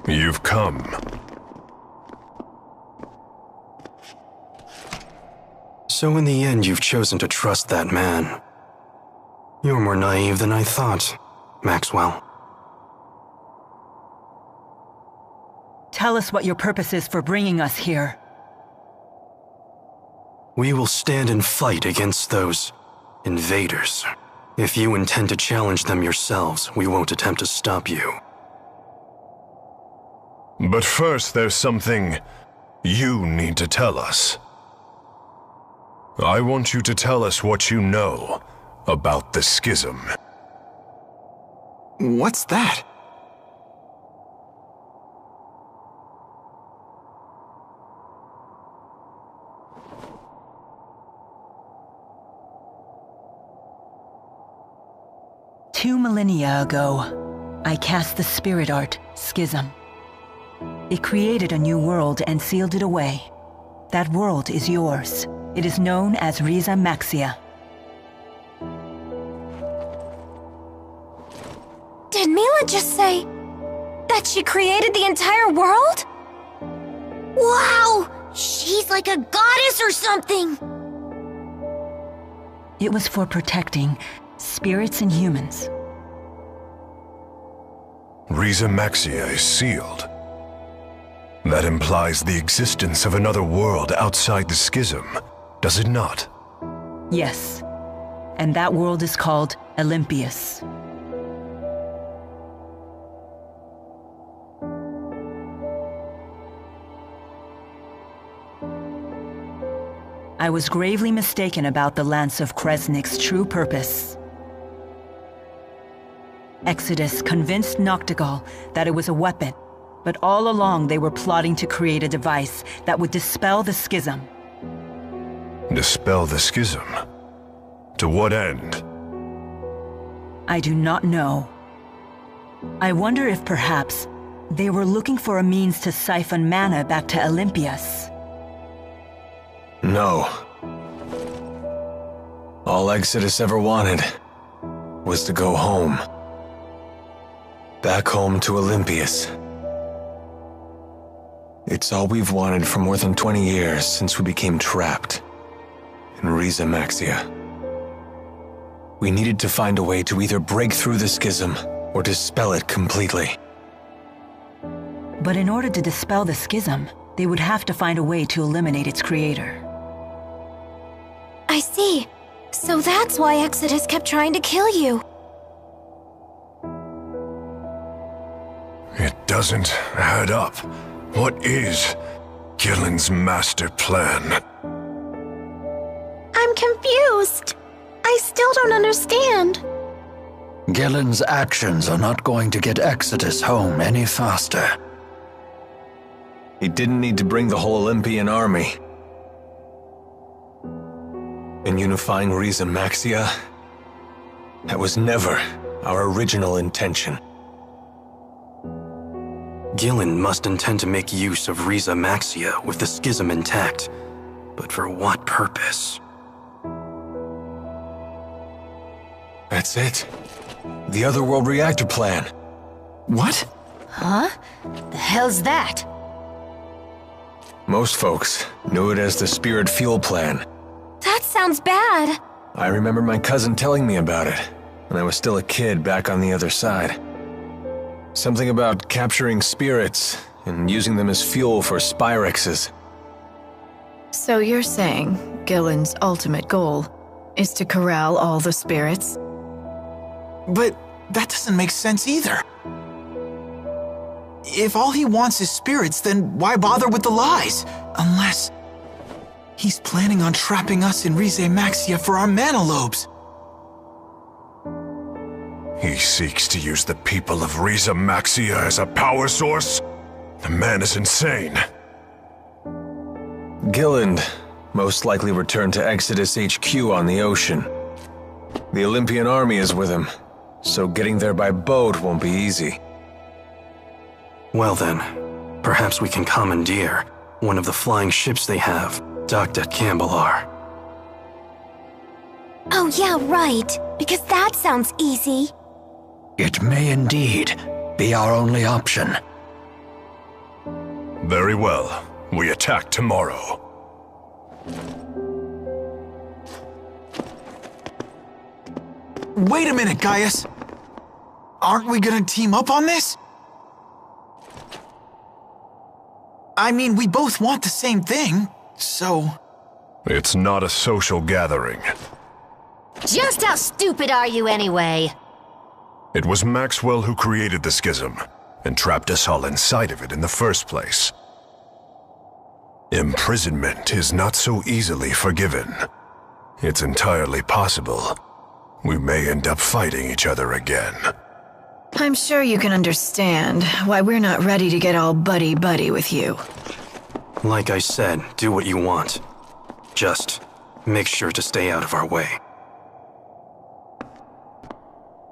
You've come. So in the end, you've chosen to trust that man. You're more naive than I thought, Maxwell. Tell us what your purpose is for bringing us here. We will stand and fight against those invaders. If you intend to challenge them yourselves, we won't attempt to stop you. But first, there's something you need to tell us. I want you to tell us what you know about the Schism. What's that? Two millennia ago, I cast the spirit art, Schism. It created a new world and sealed it away. That world is yours. It is known as Riza Maxia. Did Mila just say that she created the entire world? Wow! She's like a goddess or something! It was for protecting spirits and humans. Riza Maxia is sealed. That implies the existence of another world outside the Schism, does it not? Yes. And that world is called Olympius. I was gravely mistaken about the Lance of Kresnik's true purpose. Exodus convinced Noctigal that it was a weapon, but all along they were plotting to create a device that would dispel the Schism. Dispel the Schism? To what end? I do not know. I wonder if perhaps they were looking for a means to siphon mana back to Olympius. No. All Exodus ever wanted was to go home. Back home to Olympius. It's all we've wanted for more than 20 years since we became trapped in Riza Maxia. We needed to find a way to either break through the Schism or dispel it completely. But in order to dispel the Schism, they would have to find a way to eliminate its creator. I see. So that's why Exodus kept trying to kill you. It doesn't add up. What is Gillen's master plan? I'm confused. I still don't understand. Gillen's actions are not going to get Exodus home any faster. He didn't need to bring the whole Olympian army. In unifying Riza Maxia, that was never our original intention. Gillen must intend to make use of Riza Maxia with the Schism intact. But for what purpose? That's it. The Otherworld reactor plan. What? Huh? The hell's that? Most folks knew it as the Spirit Fuel Plan. That sounds bad. I remember my cousin telling me about it when I was still a kid back on the other side. Something about capturing spirits and using them as fuel for Spyrexes. So you're saying Gillen's ultimate goal is to corral all the spirits? But that doesn't make sense either. If all he wants is spirits, then why bother with the lies? Unless he's planning on trapping us in Riza Maxia for our mana lobes. He seeks to use the people of Riza Maxia as a power source? The man is insane. Gillen most likely returned to Exodus HQ on the ocean. The Olympian army is with him, so getting there by boat won't be easy. Well then, perhaps we can commandeer one of the flying ships they have, docked at Cambalar. Oh yeah, right. Because that sounds easy. It may indeed be our only option. Very well. We attack tomorrow. Wait a minute, Gaius. Aren't we gonna team up on this? I mean, we both want the same thing, so... It's not a social gathering. Just how stupid are you anyway? It was Maxwell who created the schism, and trapped us all inside of it in the first place. Imprisonment is not so easily forgiven. It's entirely possible we may end up fighting each other again. I'm sure you can understand why we're not ready to get all buddy-buddy with you. Like I said, do what you want. Just make sure to stay out of our way.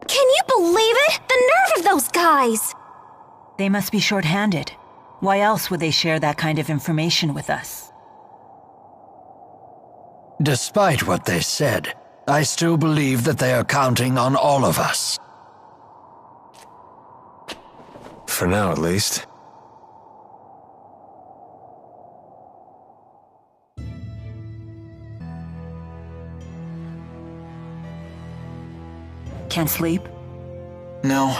Can you believe it? The nerve of those guys! They must be short-handed. Why else would they share that kind of information with us? Despite what they said, I still believe that they are counting on all of us. For now, at least. Can't sleep? No.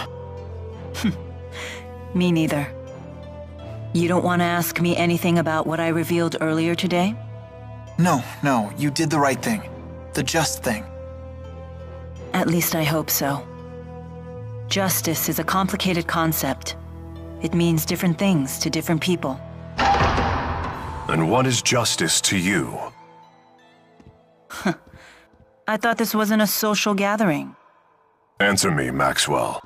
Me neither. You don't want to ask me anything about what I revealed earlier today? No, you did the right thing. The just thing. At least I hope so. Justice is a complicated concept. It means different things to different people. And what is justice to you? I thought this wasn't a social gathering. Answer me, Maxwell.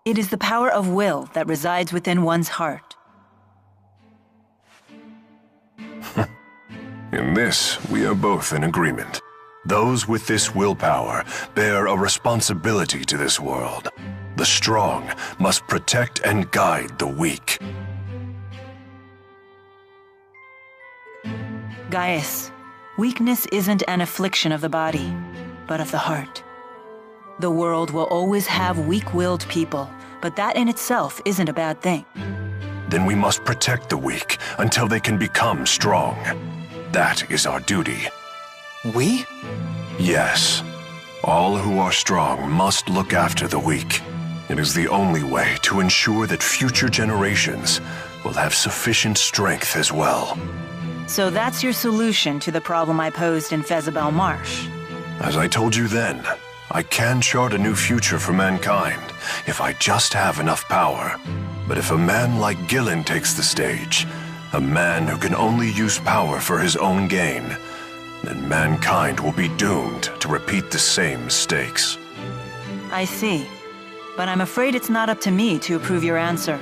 It is the power of will that resides within one's heart. In this, we are both in agreement. Those with this willpower bear a responsibility to this world. The strong must protect and guide the weak. Gaius, weakness isn't an affliction of the body, but of the heart. The world will always have weak-willed people, but that in itself isn't a bad thing. Then we must protect the weak until they can become strong. That is our duty. We? Yes. All who are strong must look after the weak. It is the only way to ensure that future generations will have sufficient strength as well. So that's your solution to the problem I posed in Fezabel Marsh. As I told you then, I can chart a new future for mankind if I just have enough power. But if a man like Gillen takes the stage, a man who can only use power for his own gain, then mankind will be doomed to repeat the same mistakes. I see. But I'm afraid it's not up to me to approve your answer.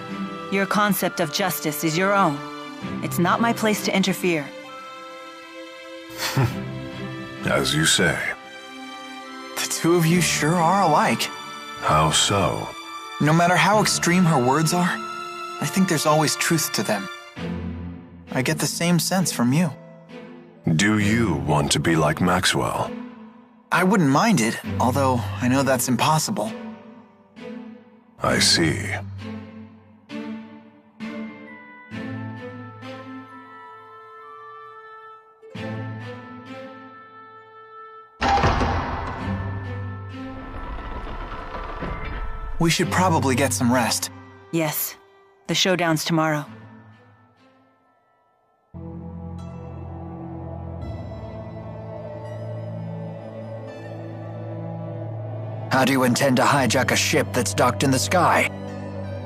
Your concept of justice is your own. It's not my place to interfere. As you say. The two of you sure are alike. How so? No matter how extreme her words are, I think there's always truth to them. I get the same sense from you. Do you want to be like Maxwell? I wouldn't mind it, although I know that's impossible. I see. We should probably get some rest. Yes. The showdown's tomorrow. How do you intend to hijack a ship that's docked in the sky?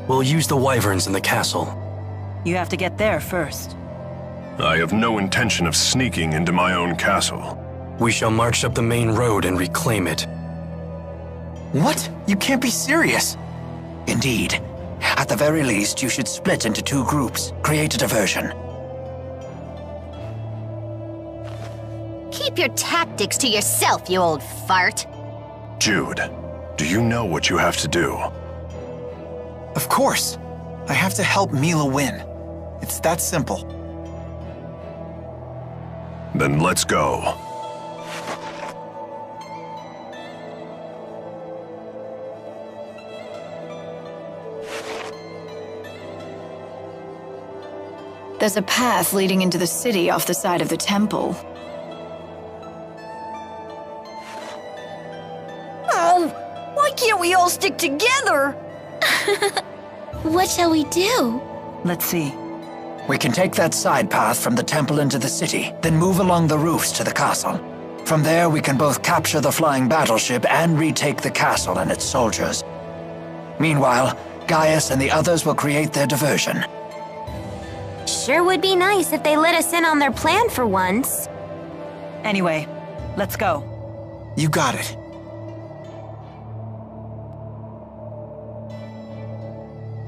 We'll use the wyverns in the castle. You have to get there first. I have no intention of sneaking into my own castle. We shall march up the main road and reclaim it. What? You can't be serious. Indeed. At the very least, you should split into 2 groups. Create a diversion. Keep your tactics to yourself, you old fart. Jude, do you know what you have to do? Of course. I have to help Mila win. It's that simple. Then let's go. There's a path leading into the city off the side of the temple. Oh, why can't we all stick together? What shall we do? Let's see. We can take that side path from the temple into the city, then move along the roofs to the castle. From there, we can both capture the flying battleship and retake the castle and its soldiers. Meanwhile, Gaius and the others will create their diversion. Sure would be nice if they let us in on their plan for once. Anyway, let's go. You got it.